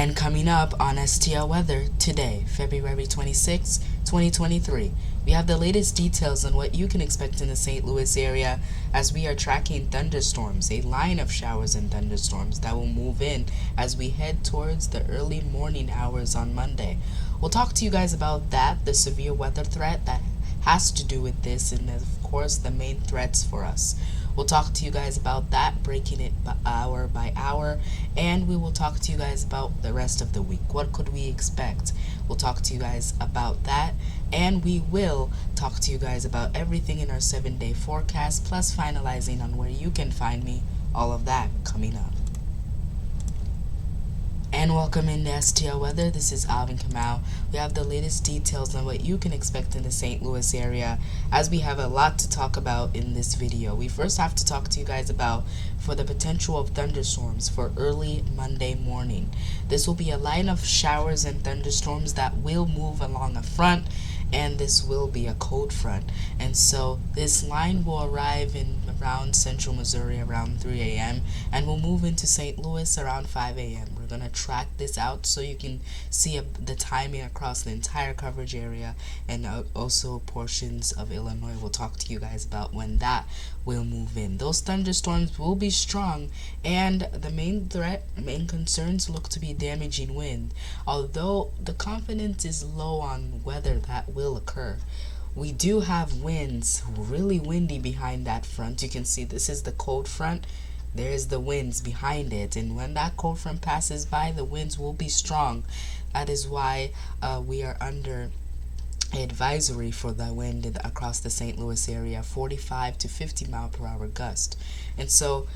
And coming up on STL Weather today, February 26, 2023, we have the latest details on what you can expect in the St. Louis area as we are tracking thunderstorms, a line of showers and thunderstorms that will move in as we head towards the early morning hours on Monday. We'll talk to you guys about that, the severe weather threat that has to do with this, and of course the main threats for us. We'll talk to you guys about that, breaking it hour by hour, and we will talk to you guys about the rest of the week. What could we expect? We'll talk to you guys about that, and we will talk to you guys about everything in our 7-day forecast, plus finalizing on where you can find me. All of that coming up. And welcome into STL Weather. This is Alvin Kamau. We have the latest details on what you can expect in the St. Louis area, as we have a lot to talk about in this video. We first have to talk to you guys about for the potential of thunderstorms for early Monday morning. This will be a line of showers and thunderstorms that will move along a front, and this will be a cold front. And so this line will arrive in around central Missouri around 3 a.m. and will move into St. Louis around 5 a.m. We're going to track this out so you can see the timing across the entire coverage area, and also portions of Illinois. We'll talk to you guys about when that will move in. Those thunderstorms will be strong, and the main concerns look to be damaging wind. Although the confidence is low on whether that will occur, we do have winds really windy behind that front. You can see this is the cold front. There's the winds behind it, and when that cold front passes by, the winds will be strong. That is why we are under advisory for the wind across the St. Louis area, 45 to 50 mile per hour gust. And so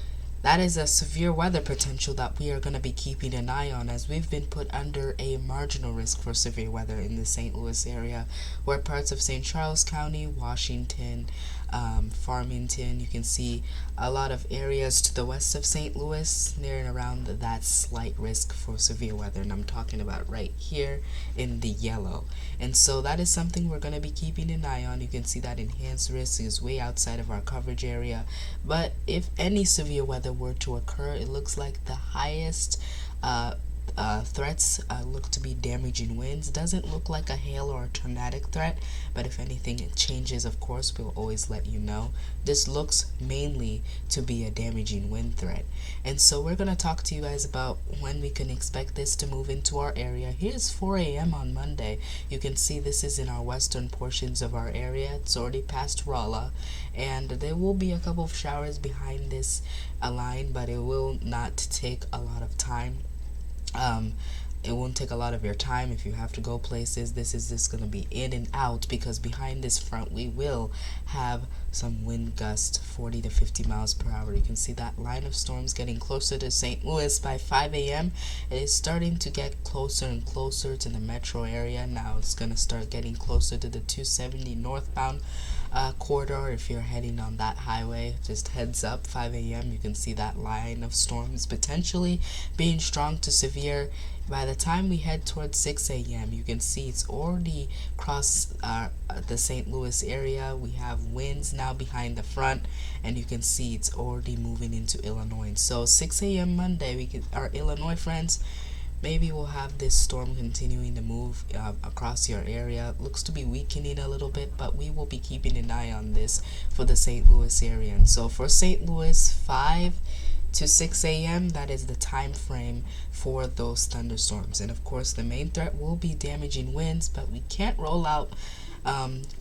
that is a severe weather potential that we are going to be keeping an eye on, as we've been put under a marginal risk for severe weather in the St. Louis area, where parts of St. Charles County, Washington, Farmington, you can see a lot of areas to the west of St. Louis near and around that slight risk for severe weather, and I'm talking about right here in the yellow. And so that is something we're going to be keeping an eye on. You can see that enhanced risk is way outside of our coverage area, but if any severe weather were to occur, it looks like the highest threats look to be damaging winds. Doesn't look like a hail or a tornadic threat, but if anything it changes, of course we'll always let you know. This looks mainly to be a damaging wind threat, and so we're going to talk to you guys about when we can expect this to move into our area. Here's 4 a.m. on Monday. You can see this is in our western portions of our area. It's already past Rolla, and there will be a couple of showers behind this line, but it will not take a lot of time. It won't take a lot of your time if you have to go places. This is just going to be in and out, because behind this front we will have some wind gust 40 to 50 miles per hour. You can see that line of storms getting closer to St. Louis by 5 a.m. It is starting to get closer and closer to the metro area. Now it's going to start getting closer to the 270 northbound corridor. If you're heading on that highway, just heads up, 5 a.m. you can see that line of storms potentially being strong to severe. By the time we head towards 6 a.m. you can see it's already crossed the St. Louis area. We have winds now behind the front, and you can see it's already moving into Illinois. So 6 a.m. Monday, our Illinois friends, maybe we'll have this storm continuing to move across your area. It looks to be weakening a little bit, but we will be keeping an eye on this for the St. Louis area. And so for St. Louis, 5 to 6 a.m. that is the time frame for those thunderstorms. And of course the main threat will be damaging winds, but we can't roll out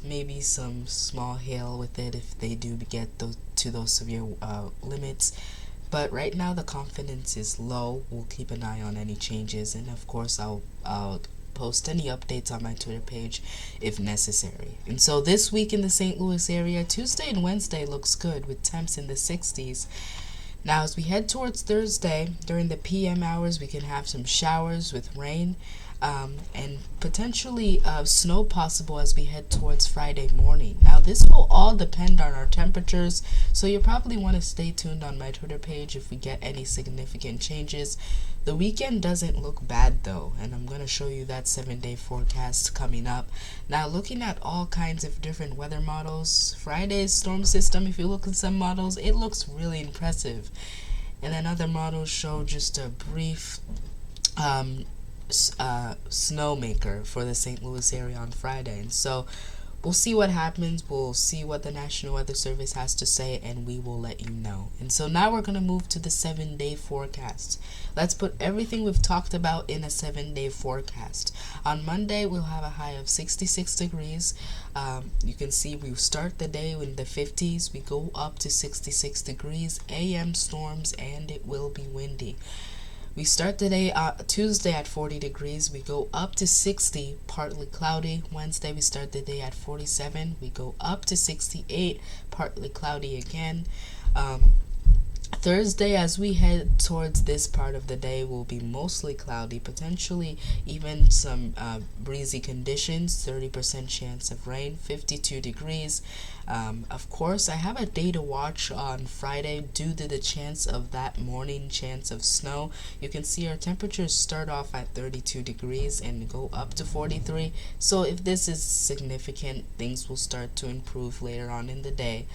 maybe some small hail with it if they do get to those severe limits. But right now the confidence is low. We'll keep an eye on any changes, and of course I'll post any updates on my Twitter page if necessary. And so this week in the St. Louis area, Tuesday and Wednesday looks good with temps in the 60s. Now as we head towards Thursday, during the PM hours we can have some showers with rain, and potentially snow possible as we head towards Friday morning. Now this will all depend on our temperatures, so you probably want to stay tuned on my Twitter page if we get any significant changes. The weekend doesn't look bad though, and I'm going to show you that 7-day forecast coming up. Now looking at all kinds of different weather models, Friday's storm system, if you look at some models, it looks really impressive. And then other models show just a brief snowmaker for the St. Louis area on Friday. And so we'll see what happens. We'll see what the National Weather Service has to say, and we will let you know. And so now we're going to move to the 7-day forecast. Let's put everything we've talked about in a 7-day forecast. On Monday, we'll have a high of 66 degrees. You can see we start the day in the 50s. We go up to 66 degrees, AM storms, and it will be windy. We start the day Tuesday at 40 degrees. We go up to 60, partly cloudy. Wednesday, we start the day at 47. We go up to 68, partly cloudy again. Thursday, as we head towards this part of the day, will be mostly cloudy, potentially even some breezy conditions, 30% chance of rain, 52 degrees. Of course, I have a day to watch on Friday due to the chance of that morning chance of snow. You can see our temperatures start off at 32 degrees and go up to 43. So if this is significant, things will start to improve later on in the day.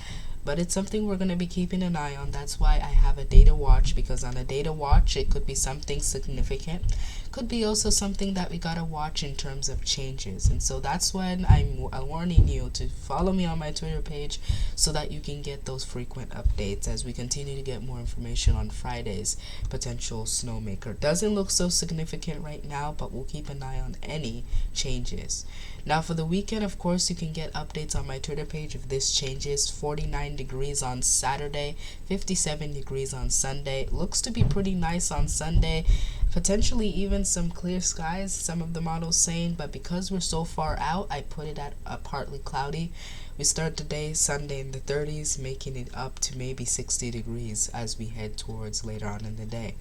But it's something we're going to be keeping an eye on. That's why I have a day to watch, because on a day to watch, it could be something significant. Could be also something that we got to watch in terms of changes. And so that's when I'm warning you to follow me on my Twitter page so that you can get those frequent updates as we continue to get more information on Friday's potential snowmaker. Doesn't look so significant right now, but we'll keep an eye on any changes. Now for the weekend, of course, you can get updates on my Twitter page if this changes. 49 degrees on Saturday, 57 degrees on Sunday. Looks to be pretty nice on Sunday. Potentially even some clear skies, some of the models saying, but because we're so far out, I put it at a partly cloudy. We start the day Sunday in the 30s, making it up to maybe 60 degrees as we head towards later on in the day.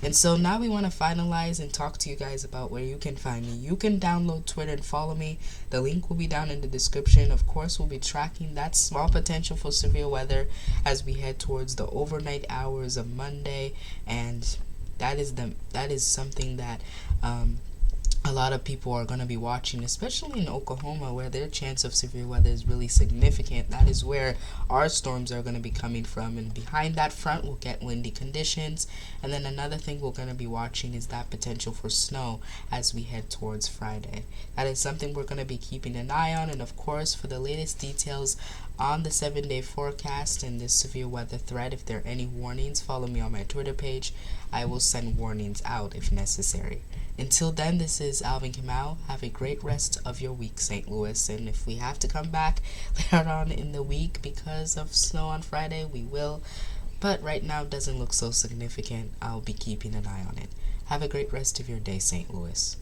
And so now we want to finalize and talk to you guys about where you can find me. You can download Twitter and follow me. The link will be down in the description. Of course, we'll be tracking that small potential for severe weather as we head towards the overnight hours of Monday, and that is something that a lot of people are going to be watching, especially in Oklahoma, where their chance of severe weather is really significant. That is where our storms are going to be coming from, and behind that front we'll get windy conditions. And then another thing we're going to be watching is that potential for snow as we head towards Friday. That is something we're going to be keeping an eye on. And of course, for the latest details on the 7-day forecast and this severe weather threat, if there are any warnings, follow me on my Twitter page. I will send warnings out if necessary. Until then, this is Alvin Kamau. Have a great rest of your week, St. Louis. And if we have to come back later on in the week because of snow on Friday, we will. But right now, it doesn't look so significant. I'll be keeping an eye on it. Have a great rest of your day, St. Louis.